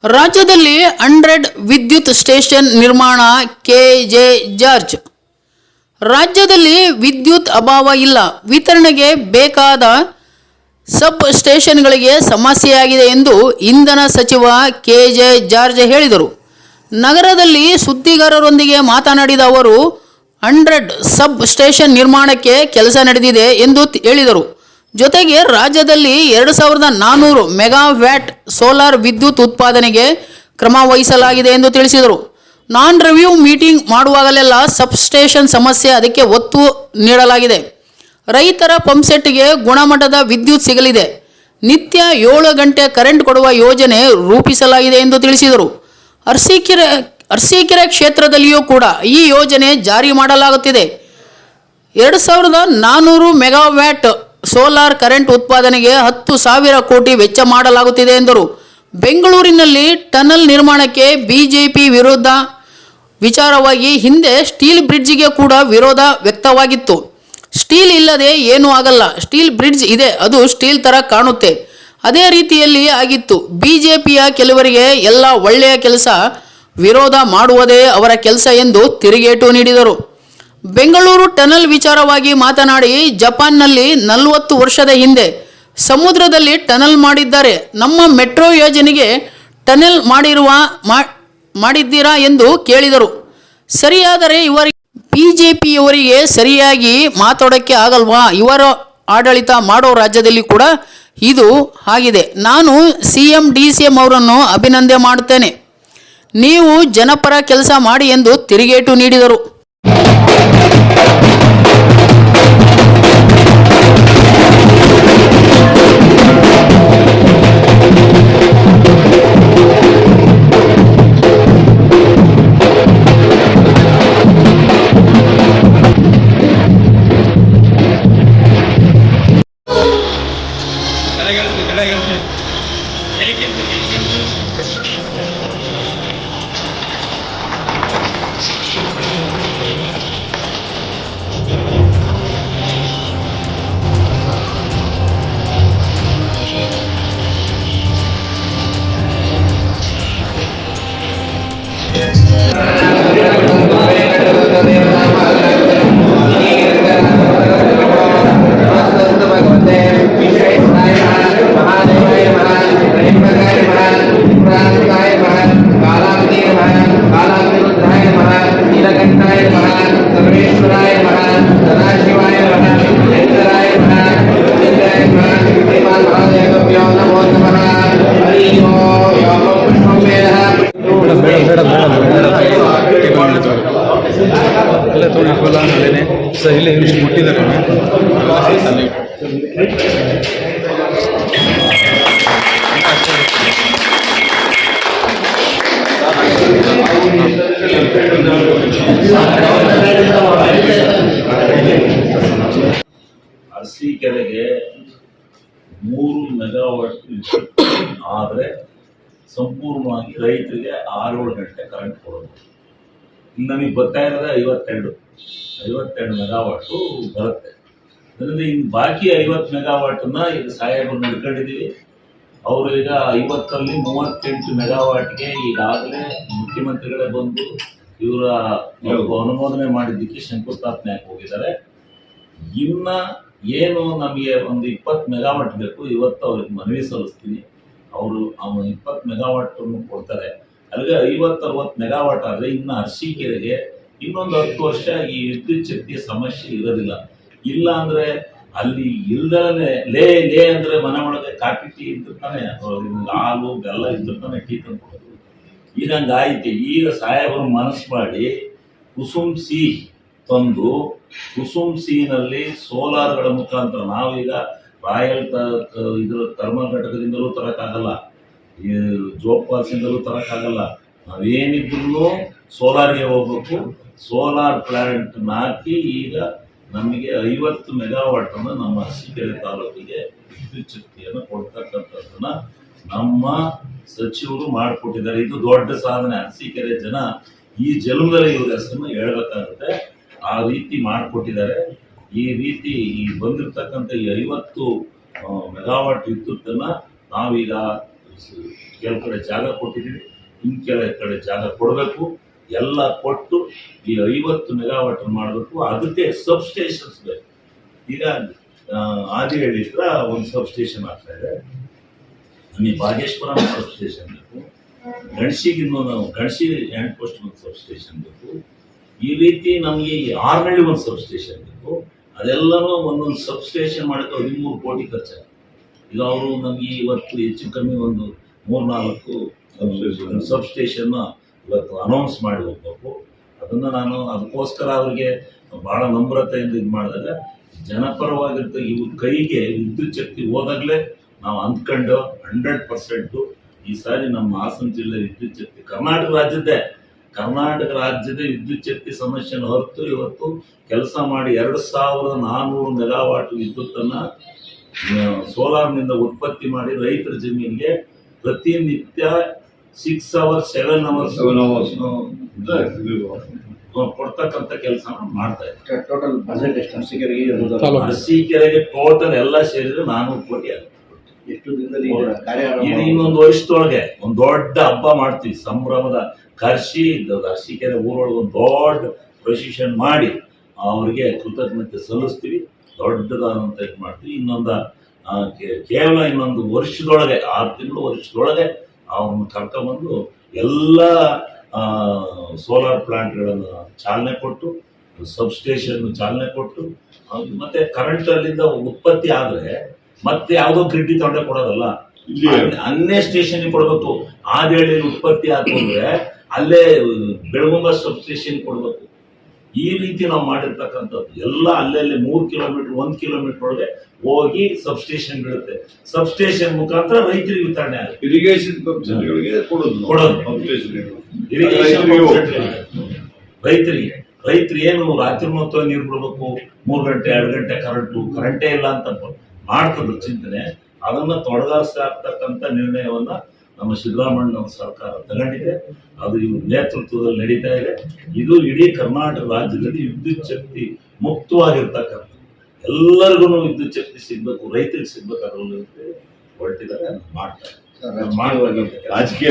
ರಾಜ್ಯದಲ್ಲಿ 100 ವಿದ್ಯುತ್ ಸ್ಟೇಷನ್ ನಿರ್ಮಾಣ ಕೆಜೆ ಜಾರ್ಜ್. ರಾಜ್ಯದಲ್ಲಿ ವಿದ್ಯುತ್ ಅಭಾವ ಇಲ್ಲ, ವಿತರಣೆಗೆ ಬೇಕಾದ ಸಬ್ ಸ್ಟೇಷನ್ಗಳಿಗೆ ಸಮಸ್ಯೆಯಾಗಿದೆ ಎಂದು ಇಂಧನ ಸಚಿವ ಕೆಜೆ ಜಾರ್ಜ್ ಹೇಳಿದರು. ನಗರದಲ್ಲಿ ಸುದ್ದಿಗಾರರೊಂದಿಗೆ ಮಾತನಾಡಿದ ಅವರು 100 ಸಬ್ ಸ್ಟೇಷನ್ ನಿರ್ಮಾಣಕ್ಕೆ ಕೆಲಸ ನಡೆದಿದೆ ಎಂದು ಹೇಳಿದರು. ಜೊತೆಗೆ ರಾಜ್ಯದಲ್ಲಿ 2400 ಮೆಗಾವ್ಯಾಟ್ ಸೋಲಾರ್ ವಿದ್ಯುತ್ ಉತ್ಪಾದನೆಗೆ ಕ್ರಮ ವಹಿಸಲಾಗಿದೆ ಎಂದು ತಿಳಿಸಿದರು. ನಾನ್ ರಿವ್ಯೂ ಮೀಟಿಂಗ್ ಮಾಡುವಾಗಲೆಲ್ಲ ಸಬ್ಸ್ಟೇಷನ್ ಸಮಸ್ಯೆ, ಅದಕ್ಕೆ ಒತ್ತು ನೀಡಲಾಗಿದೆ. ರೈತರ ಪಂಪ್ಸೆಟ್ಗೆ ಗುಣಮಟ್ಟದ ವಿದ್ಯುತ್ ಸಿಗಲಿದೆ. ನಿತ್ಯ 7 ಗಂಟೆ ಕರೆಂಟ್ ಕೊಡುವ ಯೋಜನೆ ರೂಪಿಸಲಾಗಿದೆ ಎಂದು ತಿಳಿಸಿದರು. ಅರಸೀಕೆರೆ ಕ್ಷೇತ್ರದಲ್ಲಿಯೂ ಕೂಡ ಈ ಯೋಜನೆ ಜಾರಿ ಮಾಡಲಾಗುತ್ತಿದೆ. 2400 ಮೆಗಾವ್ಯಾಟ್ ಸೋಲಾರ್ ಕರೆಂಟ್ ಉತ್ಪಾದನೆಗೆ 10,000 ಕೋಟಿ ವೆಚ್ಚ ಮಾಡಲಾಗುತ್ತಿದೆ ಎಂದರು. ಬೆಂಗಳೂರಿನಲ್ಲಿ ಟನಲ್ ನಿರ್ಮಾಣಕ್ಕೆ ಬಿಜೆಪಿ ವಿರೋಧ ವಿಚಾರವಾಗಿ ಹಿಂದೆ ಸ್ಟೀಲ್ ಬ್ರಿಡ್ಜ್ಗೆ ಕೂಡ ವಿರೋಧ ವ್ಯಕ್ತವಾಗಿತ್ತು. ಸ್ಟೀಲ್ ಇಲ್ಲದೆ ಏನೂ ಆಗಲ್ಲ, ಸ್ಟೀಲ್ ಬ್ರಿಡ್ಜ್ ಇದೆ, ಅದು ಸ್ಟೀಲ್ ಥರ ಕಾಣುತ್ತೆ, ಅದೇ ರೀತಿಯಲ್ಲಿ ಆಗಿತ್ತು. ಬಿಜೆಪಿಯ ಕೆಲವರಿಗೆ ಎಲ್ಲ ಒಳ್ಳೆಯ ಕೆಲಸ ವಿರೋಧ ಮಾಡುವುದೇ ಅವರ ಕೆಲಸ ಎಂದು ತಿರುಗೇಟು ನೀಡಿದರು. ಬೆಂಗಳೂರು ಟನಲ್ ವಿಚಾರವಾಗಿ ಮಾತನಾಡಿ, ಜಪಾನ್ನಲ್ಲಿ 40 ವರ್ಷದ ಹಿಂದೆ ಸಮುದ್ರದಲ್ಲಿ ಟನಲ್ ಮಾಡಿದ್ದಾರೆ. ನಮ್ಮ ಮೆಟ್ರೋ ಯೋಜನೆಗೆ ಟನಲ್ ಮಾಡಿದ್ದೀರಾ ಎಂದು ಕೇಳಿದರು. ಸರಿಯಾದರೆ ಇವರಿಗೆ ಬಿಜೆಪಿಯವರಿಗೆ ಸರಿಯಾಗಿ ಮಾತಾಡೋಕ್ಕೆ ಆಗಲ್ವಾ? ಇವರ ಆಡಳಿತ ಮಾಡೋ ರಾಜ್ಯದಲ್ಲಿ ಕೂಡ ಇದು ಆಗಿದೆ. ನಾನು CM DCM ಅವರನ್ನು ಅಭಿನಂದನೆ ಮಾಡುತ್ತೇನೆ. ನೀವು ಜನಪರ ಕೆಲಸ ಮಾಡಿ ಎಂದು ತಿರುಗೇಟು ನೀಡಿದರು. ಅರಸೀಕೆರೆಗೆ 3 ಮೆಗಾವಾಟ್ ಆದರೆ ಸಂಪೂರ್ಣವಾಗಿ ರೈತರಿಗೆ 6-7 ಗಂಟೆ ಕರೆಂಟ್ ಕೊಡೋದು. ಇಲ್ಲಿ ನಮಗೆ ಬರ್ತಾ ಇರೋದೇ 52 ಮೆಗಾವಾಟು ಬರುತ್ತೆ. ಅದರಿಂದ ಇನ್ನು ಬಾಕಿ 50 ಮೆಗಾವಾಟನ್ನ ಈಗ ಸಾಹೇಬರು ನಡ್ಕೊಂಡಿದ್ದೀವಿ. ಅವರು ಈಗ 50ರಲ್ಲಿ 38 ಮೆಗಾವಾಟ್ಗೆ ಈಗಾಗಲೇ ಮುಖ್ಯಮಂತ್ರಿಗಳೇ ಬಂದು ಇವರ ಅನುಮೋದನೆ ಮಾಡಿದ್ದಕ್ಕೆ ಶಂಕುಸ್ಥಾಪನೆ ಹೋಗಿದ್ದಾರೆ. ಇನ್ನ ಏನು ನಮಗೆ ಒಂದು 20 ಮೆಗಾವಾಟ್ ಬೇಕು, ಇವತ್ತು ಅವ್ರಿಗೆ ಮನವಿ ಸಲ್ಲಿಸ್ತೀನಿ. ಅವರು 20 ಮೆಗಾವಾಟ್ ಕೊಡ್ತಾರೆ. ಅಲ್ಲಿಗೆ 50-60 ಮೆಗಾವಾಟ್ ಆದರೆ ಇನ್ನು ಅರಸೀಕೆರೆಗೆ ಇನ್ನೊಂದು 10 ವರ್ಷ ಈ ವಿದ್ಯುತ್ ಶಕ್ತಿಯ ಸಮಸ್ಯೆ ಇರೋದಿಲ್ಲ. ಇಲ್ಲ ಅಂದ್ರೆ ಅಲ್ಲಿ ಇಲ್ದಲೇ ಲೇ ಅಂದ್ರೆ ಮನೆ ಒಳಗೆ ಕಾಫಿ ಟೀ ಇರ್ತಾನೆ, ಹಾಲು ಬೆಲ್ಲ ಇರ್ತಾನೆ, ಟೀ ತಂದು ಕೊಡೋದು. ಈಗ ಹಂಗಾಯ್ತು. ಈಗ ಸಾಹೇಬರು ಮನಸ್ಸು ಮಾಡಿ ಕುಸುಮ್ ಸಿ ತಂದು, ಕುಸುಮ್ ಸಿನಲ್ಲಿ ಸೋಲಾರ್ಗಳ ಮುಖಾಂತರ ನಾವೀಗ ರಾಯಲ್ ಇದ್ರ ಥರ್ಮಲ್ ಘಟಕದಿಂದಲೂ ತರಕ್ಕಾಗಲ್ಲ, ಈ ಜೋಗ್ ಫಾಲ್ಸಿಂದಲೂ ತರಕ್ಕಾಗಲ್ಲ. ನಾವೇನಿದ್ರು ಸೋಲಾರ್ಗೆ ಹೋಗ್ಬೇಕು. ಸೋಲಾರ್ ಪ್ಲಾಂಟ್ ಹಾಕಿ ಈಗ ನಮಗೆ 50 ಮೆಗಾವಾಟ್ ಅನ್ನು ನಮ್ಮ ಅರಸೀಕೆರೆ ತಾಲೂಕಿಗೆ ವಿದ್ಯುತ್ ಶಕ್ತಿಯನ್ನು ಕೊಡ್ತಕ್ಕಂಥದ್ದನ್ನ ನಮ್ಮ ಸಚಿವರು ಮಾಡಿಕೊಟ್ಟಿದ್ದಾರೆ. ಇದು ದೊಡ್ಡ ಸಾಧನೆ. ಅರಸೀಕೆರೆ ಜನ ಈ ಜನ್ಮದಲ್ಲಿ ಇವ್ರ ಹೆಸರನ್ನು ಹೇಳ್ಬೇಕಾಗುತ್ತೆ. ಆ ರೀತಿ ಮಾಡಿಕೊಟ್ಟಿದ್ದಾರೆ. ಈ ರೀತಿ ಬಂದಿರತಕ್ಕಂಥ ಈ 50 ಮೆಗಾವಾಟ್ ವಿದ್ಯುತ್ತನ್ನು ನಾವೀಗ ಕೆಲವು ಕಡೆ ಜಾಗ ಕೊಟ್ಟಿದ್ದೀವಿ, ಇನ್ನು ಕೆಲವು ಕಡೆ ಜಾಗ ಕೊಡಬೇಕು. ಎಲ್ಲ ಕೊಟ್ಟು ಈ 50 ಮೆಗಾವಾಟ್ ಮಾಡಬೇಕು. ಅದಕ್ಕೆ ಸಬ್ಸ್ಟೇಷನ್ಸ್ ಬೇಕು. ಈಗ ಆದಿಹಳ್ಳಿ ಹತ್ರ ಒಂದು ಸಬ್ಸ್ಟೇಷನ್ ಆಗ್ತಾ ಇದೆ, ನಮಗೆ ಬಾಗೇಶ್ವರ ಸಬ್ಸ್ಟೇಷನ್ ಬೇಕು, ಗಣಸಿಗೆ ಗಣಸಿ ಹ್ಯಾಂಡ್ ಪೋಸ್ಟ್ ಒಂದು ಸಬ್ಸ್ಟೇಷನ್ ಬೇಕು. ಈ ರೀತಿ ನಮಗೆ ಆರ್ನಳ್ಳಿ ಒಂದು ಸಬ್ಸ್ಟೇಷನ್ ಬೇಕು. ಅದೆಲ್ಲನೂ ಒಂದೊಂದು ಸಬ್ಸ್ಟೇಷನ್ ಮಾಡೋಕ್ಕೆ 13 ಕೋಟಿ ಖರ್ಚಾಗಿದೆ. ಈಗ ಅವರು ನಮಗೆ ಇವತ್ತು ಹೆಚ್ಚು ಕಮ್ಮಿ ಒಂದು 3-4 ಸಬ್ಸ್ಟೇಷನ್ ಇವತ್ತು ಅನೌನ್ಸ್ ಮಾಡಿ ಹೋಗ್ಬೇಕು. ಅದನ್ನು ನಾನು ಅದಕ್ಕೋಸ್ಕರ ಅವರಿಗೆ ಭಾಳ ನಮ್ರತೆಯಿಂದ ಇದು ಮಾಡಿದಾಗ ಜನಪರವಾಗಿರ್ತ ಇವ್ರ ಕೈಗೆ ವಿದ್ಯುತ್ ಶಕ್ತಿ ಹೋದಾಗಲೇ ನಾವು ಅಂದ್ಕೊಂಡು 100% ಈ ಸಾರಿ ನಮ್ಮ ಹಾಸನ ಜಿಲ್ಲೆ ವಿದ್ಯುತ್ ಶಕ್ತಿ ಕರ್ನಾಟಕ ರಾಜ್ಯದ ವಿದ್ಯುತ್ ಶಕ್ತಿ ಸಮಸ್ಯೆಯನ್ನು ಹೊರತು ಇವತ್ತು ಕೆಲಸ ಮಾಡಿ 2400 ಮೆಗಾವಾಟ್ ವಿದ್ಯುತ್ತನ್ನು ಸೋಲಾರ್ನಿಂದ ಉತ್ಪತ್ತಿ ಮಾಡಿ ರೈತರ ಜಮೀನಿಗೆ ಪ್ರತಿನಿತ್ಯ 6 hours 7 hours ಕೊಡ್ತಕ್ಕಂಥ ಕೆಲಸ ಮಾಡ್ತಾ ಇದ್ದಾರೆ. ಟೋಟಲ್ ಬಜೆಟ್ ಎಷ್ಟು ಅರಸೀಕೆರೆಗೆ ಟೋಟಲ್ ಎಲ್ಲ ಸೇರಿದ್ರೆ 400 ಕೋಟಿ ಆಗುತ್ತೆ. ಎಷ್ಟು ದಿನದಲ್ಲಿ ಕಾರ್ಯ ಇದು ಇನ್ನೊಂದು ವರ್ಷದೊಳಗೆ ಒಂದು ದೊಡ್ಡ ಹಬ್ಬ ಮಾಡ್ತೀವಿ, ಸಂಭ್ರಮದ ಅರಸೀಕೆರೆ ಊರೊಳಗೆ ಒಂದು ದೊಡ್ಡ ಪ್ರೊಸಿಷನ್ ಮಾಡಿ ಅವ್ರಿಗೆ ಕೃತಜ್ಞತೆ ಸಲ್ಲಿಸ್ತೀವಿ. ದೊಡ್ಡದಾದಂತ ಇದು ಮಾಡ್ತೀವಿ. ಇನ್ನೊಂದು ಕೇವಲ ಇನ್ನೊಂದು ವರ್ಷದೊಳಗೆ 6 ತಿಂಗಳು ವರ್ಷದೊಳಗೆ ಅವ್ರನ್ನ ಕರ್ಕೊಂಡ್ಬಂದು ಎಲ್ಲ ಸೋಲಾರ್ ಪ್ಲಾಂಟ್ಗಳನ್ನು ಚಾಲನೆ ಕೊಟ್ಟು, ಸಬ್ಸ್ಟೇಷನ್ ಚಾಲನೆ ಕೊಟ್ಟು, ಮತ್ತೆ ಕರೆಂಟ್ ಅಲ್ಲಿಂದ ಉತ್ಪತ್ತಿ ಆದ್ರೆ ಮತ್ತೆ ಯಾವುದೋ ಗ್ರಿಡ್ಡಿ ತೊಂಡೆ ಕೊಡೋದಲ್ಲ, ಅನ್ನೇ ಸ್ಟೇಷನ್ ಕೊಡ್ಬೇಕು. ಆದಿಹಳ್ಳಿಯಲ್ಲಿ ಉತ್ಪತ್ತಿ ಆಯ್ತು ಅಂದ್ರೆ ಅಲ್ಲೇ ಬೆಳಗುಂಬ ಸಬ್ಸ್ಟೇಷನ್ ಕೊಡ್ಬೇಕು. ಈ ರೀತಿ ನಾವು ಮಾಡಿರ್ತಕ್ಕಂಥದ್ದು ಎಲ್ಲ ಅಲ್ಲಲ್ಲಿ 3 ಕಿಲೋಮೀಟರ್ 1 ಕಿಲೋಮೀಟರ್ ಒಳಗೆ ಹೋಗಿ ಸಬ್ಸ್ಟೇಷನ್ ಬೀಳುತ್ತೆ. ಸಬ್ಸ್ಟೇಷನ್ ಮುಖಾಂತರ ರೈತರಿಗೆ ವಿತರಣೆ ಆಗುತ್ತೆ. ಇರಿಗೇಷನ್ ಪಂಪ್ಸೆಟ್ಗಳಿಗೆ ರೈತರು ಏನು ರಾತ್ರಿ ಮೊತ್ತ ನೀರು ಬಿಡಬೇಕು, 3 ಗಂಟೆ 2 ಗಂಟೆ ಕರೆಂಟೇ ಇಲ್ಲ ಅಂತ ಮಾಡ್ತದ್ರು ಚಿಂತನೆ. ಅದನ್ನ ತೊಡಗಿಸ್ತಕ್ಕಂಥ ನಿರ್ಣಯವನ್ನ ನಮ್ಮ ಸಿದ್ದರಾಮಯ್ಯ ಸರ್ಕಾರ ತಗೊಂಡಿದೆ. ಅದು ಇವ್ರ ನೇತೃತ್ವದಲ್ಲಿ ನಡೀತಾ ಇದೆ. ಇದು ಇಡೀ ಕರ್ನಾಟಕ ರಾಜ್ಯದಲ್ಲಿ ವಿದ್ಯುತ್ ಶಕ್ತಿ ಮುಕ್ತವಾಗಿರ್ತಕ್ಕಂಥ ಎಲ್ಲರಿಗೂ ವಿದ್ಯುತ್ ಶಕ್ತಿ ಸಿಗ್ಬೇಕು, ರೈತರಿಗೆ ಸಿಗ್ಬೇಕಾದ್ರೆ ಹೊರಟಿದ್ದಾರೆ, ಮಾಡ್ತಾರೆ. ರಾಜಕೀಯ